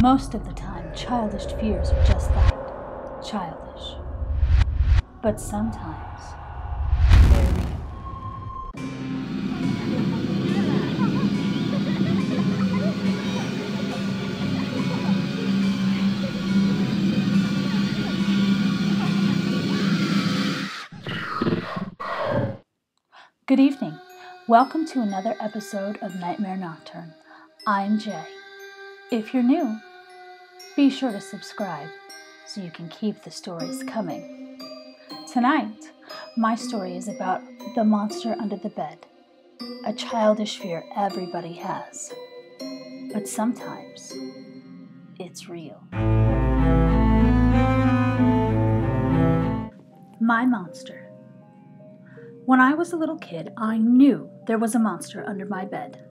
Most of the time, childish fears are just that, childish. But sometimes, they're real. Good evening. Welcome to another episode of Nightmare Nocturne. I'm Jay. If you're new, be sure to subscribe so you can keep the stories coming. Tonight, my story is about the monster under the bed, a childish fear everybody has. But sometimes, it's real. My monster. When I was a little kid, I knew there was a monster under my bed.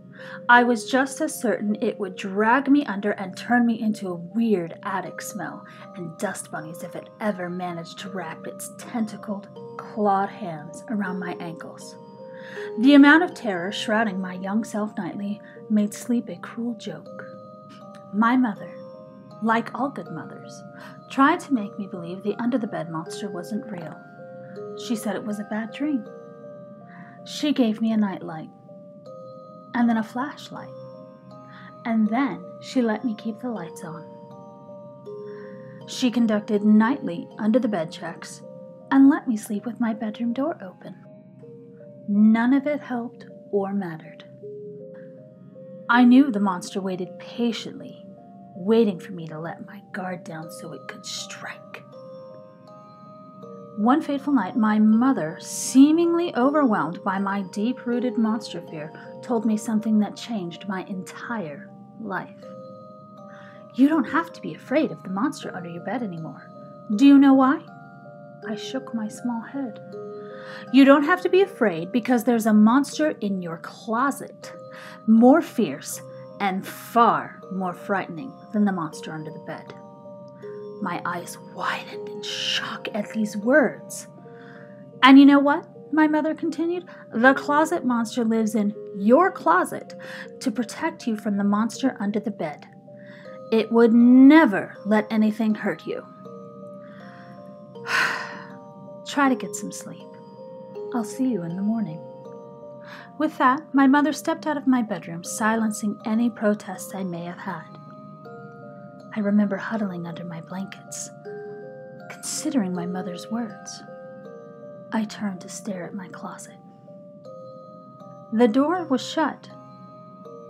I was just as certain it would drag me under and turn me into a weird attic smell and dust bunnies if it ever managed to wrap its tentacled, clawed hands around my ankles. The amount of terror shrouding my young self nightly made sleep a cruel joke. My mother, like all good mothers, tried to make me believe the under-the-bed monster wasn't real. She said it was a bad dream. She gave me a nightlight, and then a flashlight, and then she let me keep the lights on. She conducted nightly under-the-bed checks and let me sleep with my bedroom door open. None of it helped or mattered. I knew the monster waited patiently, waiting for me to let my guard down so it could strike. One fateful night, my mother, seemingly overwhelmed by my deep-rooted monster fear, told me something that changed my entire life. You don't have to be afraid of the monster under your bed anymore. Do you know why? I shook my small head. You don't have to be afraid because there's a monster in your closet, more fierce and far more frightening than the monster under the bed. My eyes widened in shock at these words. And you know what? My mother continued. The closet monster lives in your closet to protect you from the monster under the bed. It would never let anything hurt you. Try to get some sleep. I'll see you in the morning. With that, my mother stepped out of my bedroom, silencing any protests I may have had. I remember huddling under my blankets, considering my mother's words. I turned to stare at my closet. The door was shut,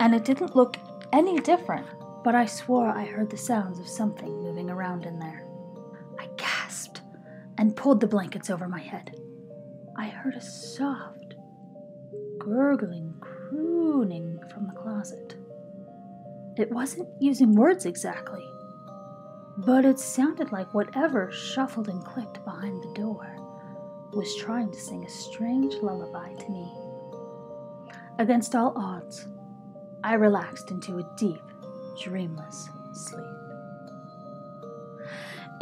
and it didn't look any different, but I swore I heard the sounds of something moving around in there. I gasped and pulled the blankets over my head. I heard a soft, gurgling crooning from the closet. It wasn't using words exactly, but it sounded like whatever shuffled and clicked behind the door was trying to sing a strange lullaby to me. Against all odds, I relaxed into a deep, dreamless sleep.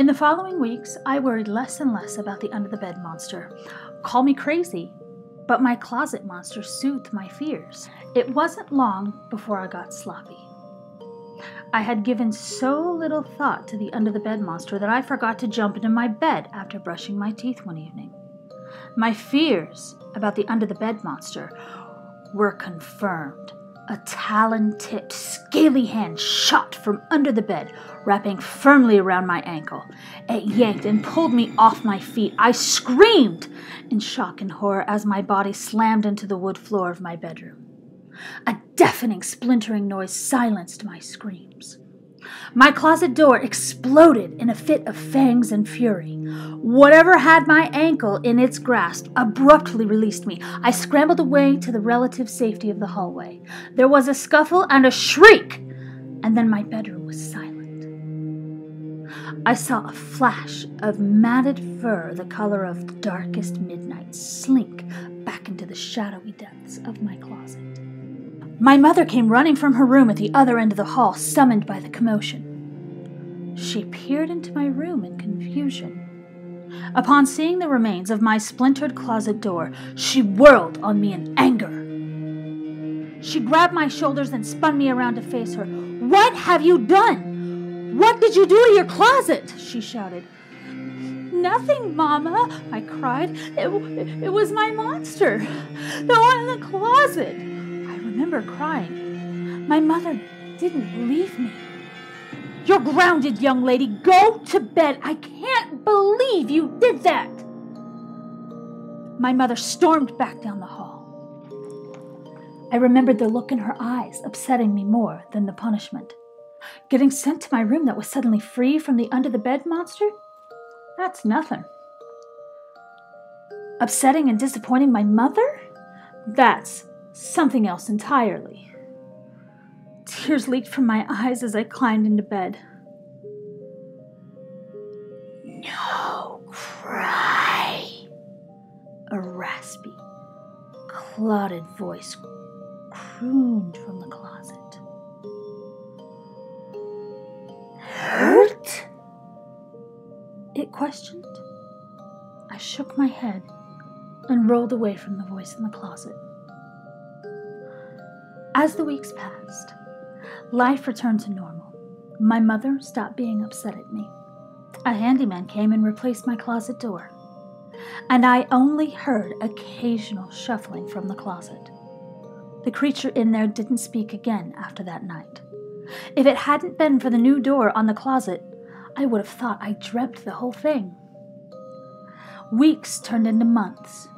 In the following weeks, I worried less and less about the under-the-bed monster. Call me crazy, but my closet monster soothed my fears. It wasn't long before I got sloppy. I had given so little thought to the under-the-bed monster that I forgot to jump into my bed after brushing my teeth one evening. My fears about the under-the-bed monster were confirmed. A talon-tipped, scaly hand shot from under the bed, wrapping firmly around my ankle. It yanked and pulled me off my feet. I screamed in shock and horror as my body slammed into the wood floor of my bedroom. A deafening, splintering noise silenced my screams. My closet door exploded in a fit of fangs and fury. Whatever had my ankle in its grasp abruptly released me. I scrambled away to the relative safety of the hallway. There was a scuffle and a shriek, and then my bedroom was silent. I saw a flash of matted fur the color of darkest midnight slink back into the shadowy depths of my closet. My mother came running from her room at the other end of the hall, summoned by the commotion. She peered into my room in confusion. Upon seeing the remains of my splintered closet door, she whirled on me in anger. She grabbed my shoulders and spun me around to face her. "What have you done? "What did you do to your closet?" she shouted. "Nothing, Mama," I cried. It was my monster. The one in the closet." I remember crying. My mother didn't believe me. "You're grounded, young lady. Go to bed. I can't believe you did that." My mother stormed back down the hall. I remembered the look in her eyes, upsetting me more than the punishment. Getting sent to my room that was suddenly free from the under-the-bed monster? That's nothing. Upsetting and disappointing my mother? That's something else entirely. Tears leaked from my eyes as I climbed into bed. "No cry," a raspy, clotted voice crooned from the closet. "Hurt?" it questioned. I shook my head and rolled away from the voice in the closet. As the weeks passed, life returned to normal. My mother stopped being upset at me. A handyman came and replaced my closet door, and I only heard occasional shuffling from the closet. The creature in there didn't speak again after that night. If it hadn't been for the new door on the closet, I would have thought I dreamt the whole thing. Weeks turned into months.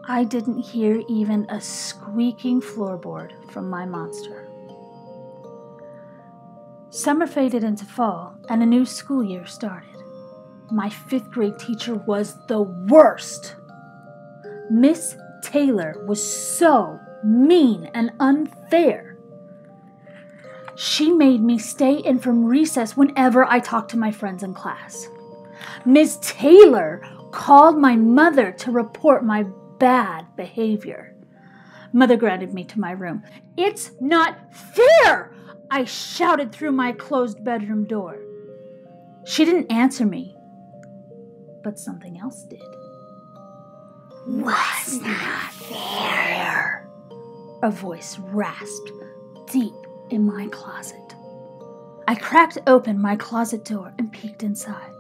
I didn't hear even a squeaking floorboard from my monster. Summer faded into fall, and a new school year started. My 5th grade teacher was the worst. Miss Taylor was so mean and unfair. She made me stay in from recess whenever I talked to my friends in class. Miss Taylor called my mother to report my bad behavior. Mother grounded me to my room. "It's not fair!" I shouted through my closed bedroom door. She didn't answer me, but something else did. "What's not fair?" a voice rasped deep in my closet. I cracked open my closet door and peeked inside.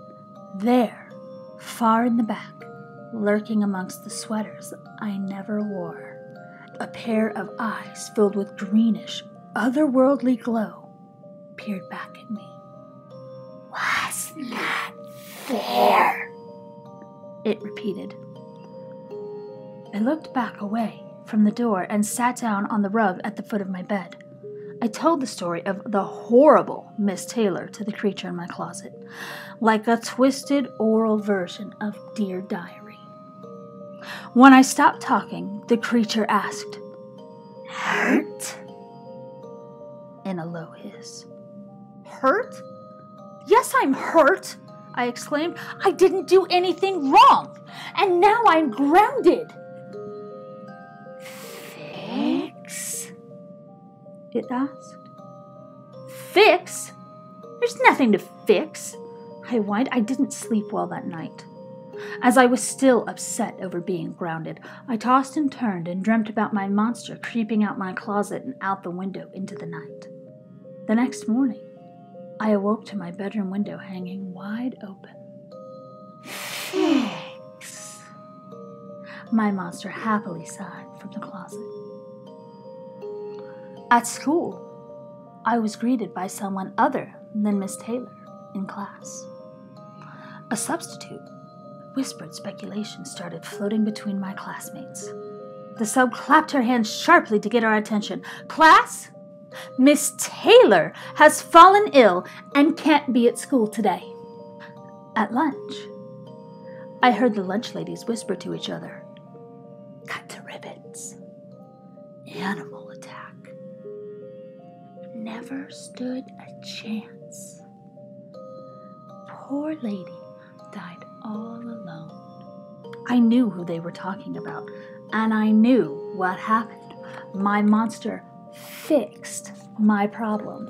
There, far in the back, lurking amongst the sweaters I never wore, a pair of eyes filled with greenish, otherworldly glow peered back at me. "What's not fair?" it repeated. I looked back away from the door and sat down on the rug at the foot of my bed. I told the story of the horrible Miss Taylor to the creature in my closet, like a twisted oral version of Dear Diary. When I stopped talking, the creature asked, "Hurt?" in a low hiss. "Hurt? Yes, I'm hurt," I exclaimed. "I didn't do anything wrong, and now I'm grounded." "Fix?" it asked. "Fix? There's nothing to fix," I whined. I didn't sleep well that night. As I was still upset over being grounded, I tossed and turned and dreamt about my monster creeping out my closet and out the window into the night. The next morning, I awoke to my bedroom window hanging wide open. "Fix," my monster happily sighed from the closet. At school, I was greeted by someone other than Miss Taylor in class. A substitute. Whispered speculations started floating between my classmates. The sub clapped her hands sharply to get our attention. "Class, Miss Taylor has fallen ill and can't be at school today." At lunch, I heard the lunch ladies whisper to each other, "Cut to ribbons. Animal attack. Never stood a chance. Poor lady died all alone." I knew who they were talking about, and I knew what happened. My monster fixed my problem.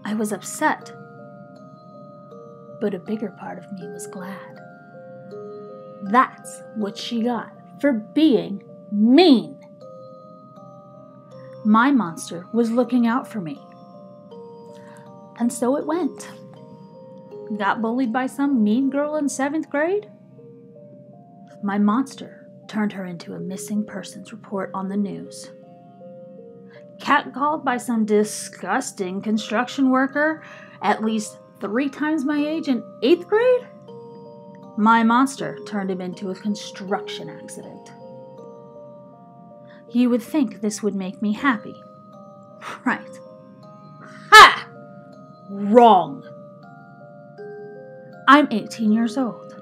I was upset, but a bigger part of me was glad. That's what she got for being mean. My monster was looking out for me. And so it went. Got bullied by some mean girl in 7th grade? My monster turned her into a missing persons report on the news. Catcalled by some disgusting construction worker at least 3 times my age in 8th grade? My monster turned him into a construction accident. You would think this would make me happy. Right. Ha! Wrong. I'm 18 years old,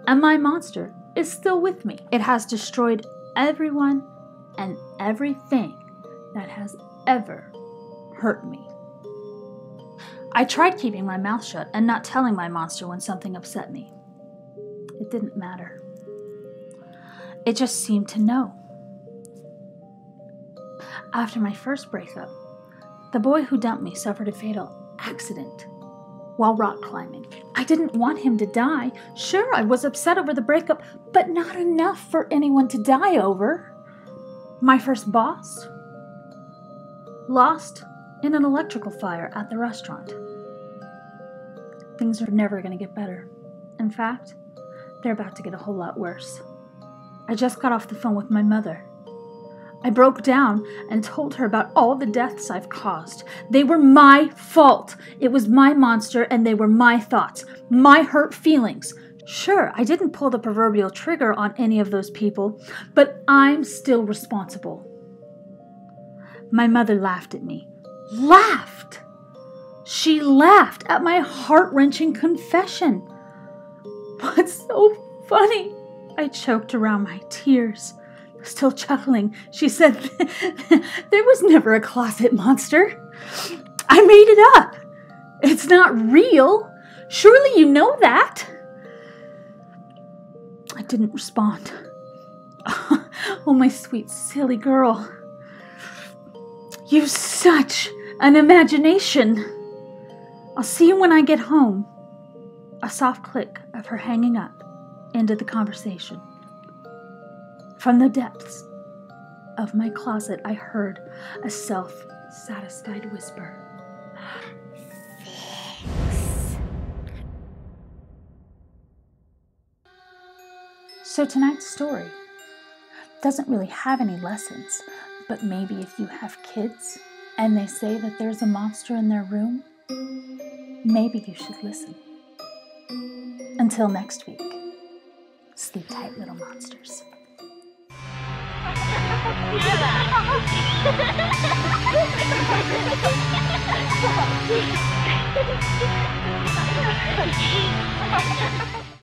and my monster is still with me. It has destroyed everyone and everything that has ever hurt me. I tried keeping my mouth shut and not telling my monster when something upset me. It didn't matter. It just seemed to know. After my first breakup, the boy who dumped me suffered a fatal accident while rock climbing. I didn't want him to die. Sure, I was upset over the breakup, but not enough for anyone to die over. My first boss lost in an electrical fire at the restaurant. Things are never going to get better. In fact, they're about to get a whole lot worse. I just got off the phone with my mother. I broke down and told her about all the deaths I've caused. They were my fault. It was my monster, and they were my thoughts, my hurt feelings. Sure, I didn't pull the proverbial trigger on any of those people, but I'm still responsible. My mother laughed at me. Laughed! She laughed at my heart-wrenching confession. What's so funny? I choked around my tears. Still chuckling, she said, there was never a closet monster. I made it up. It's not real. Surely you know that. I didn't respond. Oh, my sweet, silly girl. You've such an imagination. I'll see you when I get home. A soft click of her hanging up ended the conversation. From the depths of my closet, I heard a self-satisfied whisper. Thanks. So tonight's story doesn't really have any lessons, but maybe if you have kids and they say that there's a monster in their room, maybe you should listen. Until next week, sleep tight, little monsters. Yeah.